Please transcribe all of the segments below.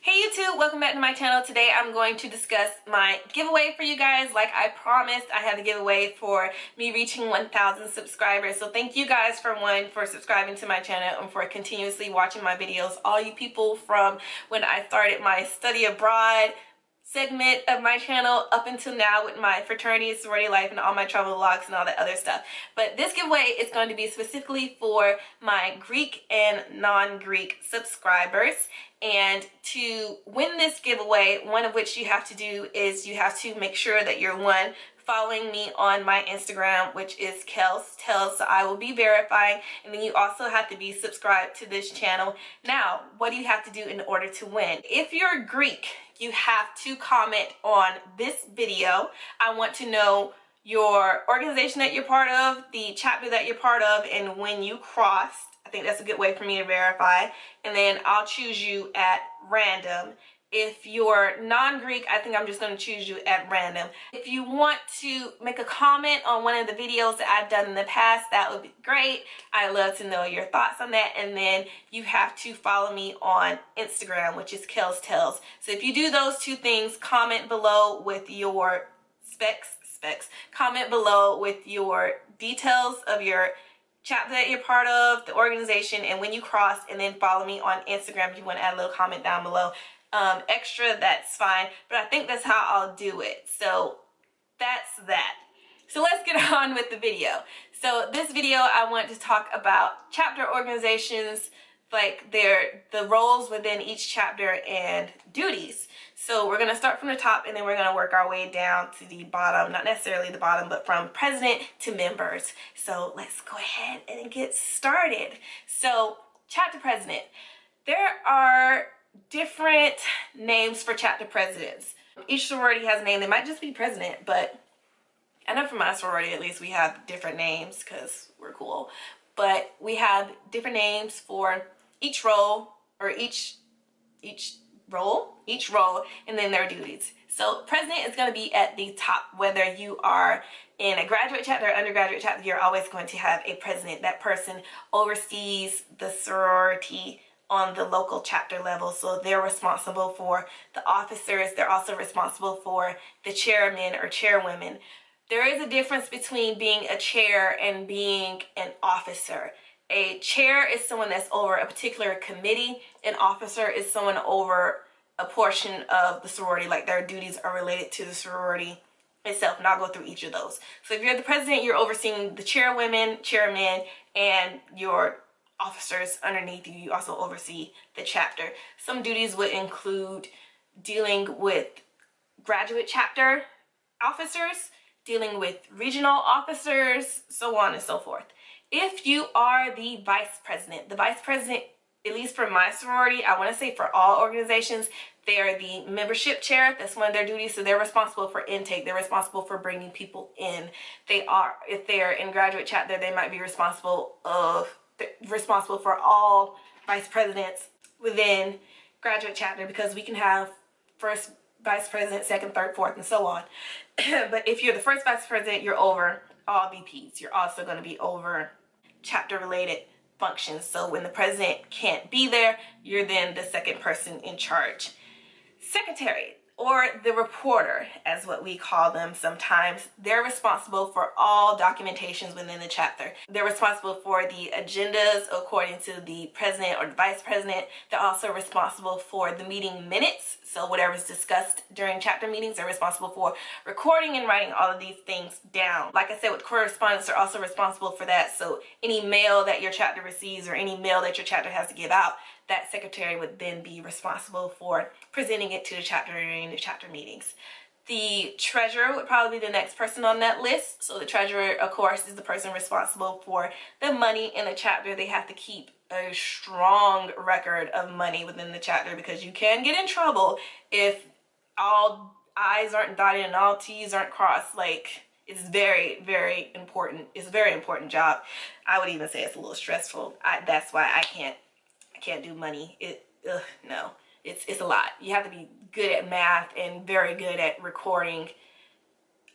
Hey YouTube, welcome back to my channel. Today I'm going to discuss my giveaway for you guys. Like I promised, I had a giveaway for me reaching 1,000 subscribers. So thank you guys for subscribing to my channel and for continuously watching my videos. All you people from when I started my study abroad segment of my channel up until now with my fraternity, sorority life, and all my travel vlogs and all that other stuff. But this giveaway is going to be specifically for my Greek and non-Greek subscribers. And to win this giveaway, one of which you have to do is you have to make sure that you're following me on my Instagram, which is KelsTells. So I will be verifying, and then you also have to be subscribed to this channel. Now, what do you have to do in order to win? If you're Greek, you have to comment on this video. I want to know your organization that you're part of, the chapter that you're part of, and when you crossed. I think that's a good way for me to verify. And then I'll choose you at random. If you're non-Greek, I think I'm just going to choose you at random. If you want to make a comment on one of the videos that I've done in the past, that would be great. I'd love to know your thoughts on that. And then you have to follow me on Instagram, which is KelsTells. So if you do those two things, comment below with your comment below with your details of your chapter that you're part of, the organization, and when you cross, and then follow me on Instagram if you want to add a little comment down below. Extra, that's fine, but I think that's how I'll do it. So that's that. So let's get on with the video. So this video, I want to talk about chapter organizations, like the roles within each chapter and duties. So we're going to start from the top, and then we're going to work our way down to the bottom. Not necessarily the bottom, but from president to members. So let's go ahead and get started. So chapter president. There are different names for chapter presidents. Each sorority has a name. They might just be president, but I know for my sorority at least we have different names because we're cool. But we have different names for each role, or each role, and then their duties. So president is going to be at the top. Whether you are in a graduate chapter or undergraduate chapter, you're always going to have a president. That person oversees the sorority on the local chapter level. So they're responsible for the officers. They're also responsible for the chairmen or chairwomen. There is a difference between being a chair and being an officer. A chair is someone that's over a particular committee. An officer is someone over a portion of the sorority, like their duties are related to the sorority itself, and I'll go through each of those. So if you're the president, you're overseeing the chairwomen, chairmen, and your officers underneath you. You also oversee the chapter. Some duties would include dealing with graduate chapter officers, dealing with regional officers, so on and so forth. If you are the vice president, at least for my sorority, I want to say for all organizations, they are the membership chair. That's one of their duties. So they're responsible for intake. They're responsible for bringing people in. If they're in graduate chapter, they might be responsible for all vice presidents within graduate chapter, because we can have first vice president, second, third, fourth, and so on. But if you're the first vice president, you're over all VPs. You're also going to be over chapter related functions. So when the president can't be there, you're then the second person in charge. Secretary, or the reporter, as what we call them sometimes, they're responsible for all documentations within the chapter. They're responsible for the agendas according to the president or the vice president. They're also responsible for the meeting minutes. So whatever's discussed during chapter meetings, they're responsible for recording and writing all of these things down. Like I said, with correspondence, they're also responsible for that. So any mail that your chapter receives or any mail that your chapter has to give out, that secretary would then be responsible for presenting it to the chapter during the chapter meetings. The treasurer would probably be the next person on that list. So the treasurer, of course, is the person responsible for the money in the chapter. They have to keep a strong record of money within the chapter, because you can get in trouble if all I's aren't dotted and all T's aren't crossed. Like, it's very, very important. It's a very important job. I would even say it's a little stressful. That's why I can't do money. No, it's a lot. You have to be good at math and very good at recording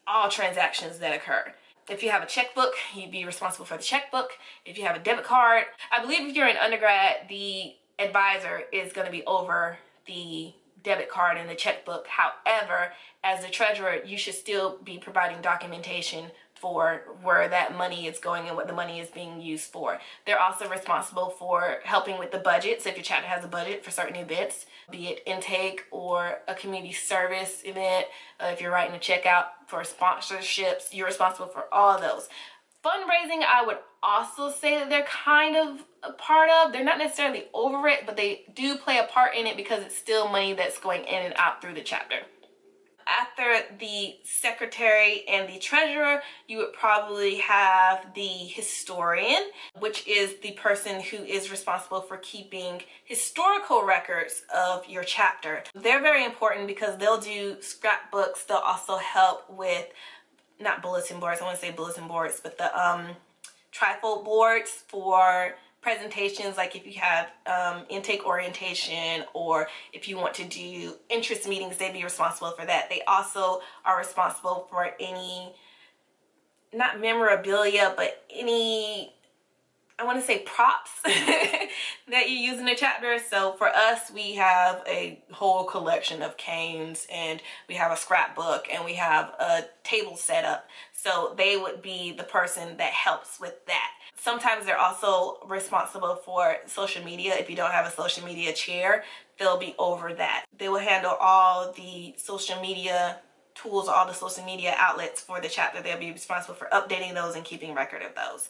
all transactions that occur. If you have a checkbook, you'd be responsible for the checkbook. If you have a debit card, I believe if you're an undergrad, the advisor is going to be over the debit card and the checkbook. However, as the treasurer, you should still be providing documentation for where that money is going and what the money is being used for. They're also responsible for helping with the budget. So if your chapter has a budget for certain events, be it intake or a community service event, if you're writing a check out for sponsorships, you're responsible for all those. Fundraising, I would also say that they're kind of a part of. They're not necessarily over it, but they do play a part in it because it's still money that's going in and out through the chapter. After the secretary and the treasurer, you would probably have the historian, which is the person who is responsible for keeping historical records of your chapter. They're very important because they'll do scrapbooks. They'll also help with, not bulletin boards, I want to say bulletin boards, but the trifold boards for presentations, like if you have intake orientation or if you want to do interest meetings, they'd be responsible for that. They also are responsible for any, not memorabilia, but any, I want to say props that you use in a chapter. So for us, we have a whole collection of canes and we have a scrapbook and we have a table set up. So they would be the person that helps with that. Sometimes they're also responsible for social media. If you don't have a social media chair, they'll be over that. They will handle all the social media tools, all the social media outlets for the chapter. They'll be responsible for updating those and keeping record of those.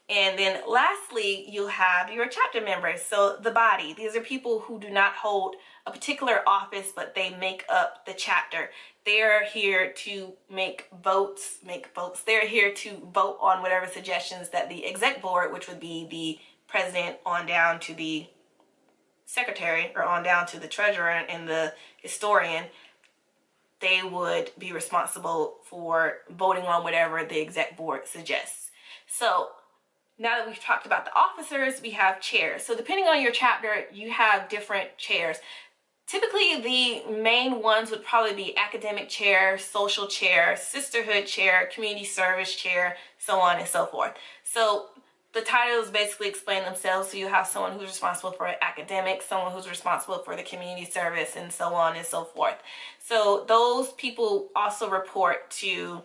And then lastly, you have your chapter members. So the body, these are people who do not hold a particular office, but they make up the chapter. They're here to make votes. They're here to vote on whatever suggestions that the exec board, which would be the president on down to the secretary or on down to the treasurer and the historian, they would be responsible for voting on whatever the exec board suggests. So now that we've talked about the officers, we have chairs. So depending on your chapter, you have different chairs. Typically, the main ones would probably be academic chair, social chair, sisterhood chair, community service chair, so on and so forth. So the titles basically explain themselves. So you have someone who's responsible for academics, someone who's responsible for the community service, and so on and so forth. So those people also report to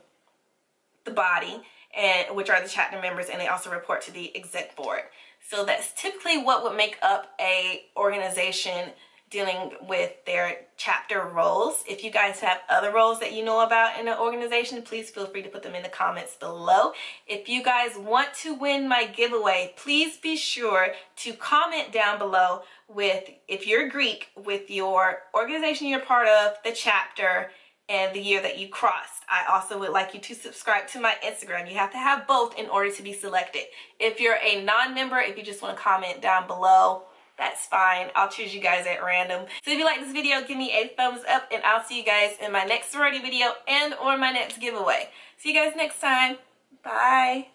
the body, and which are the chapter members, and they also report to the exec board. So that's typically what would make up a organization dealing with their chapter roles. If you guys have other roles that you know about in an organization, please feel free to put them in the comments below. If you guys want to win my giveaway, please be sure to comment down below with, if you're Greek, with your organization you're part of, the chapter, and the year that you crossed. I also would like you to subscribe to my Instagram. You have to have both in order to be selected. If you're a non-member, if you just want to comment down below, that's fine. I'll choose you guys at random. So if you like this video, give me a thumbs up, and I'll see you guys in my next sorority video and or my next giveaway. See you guys next time. Bye.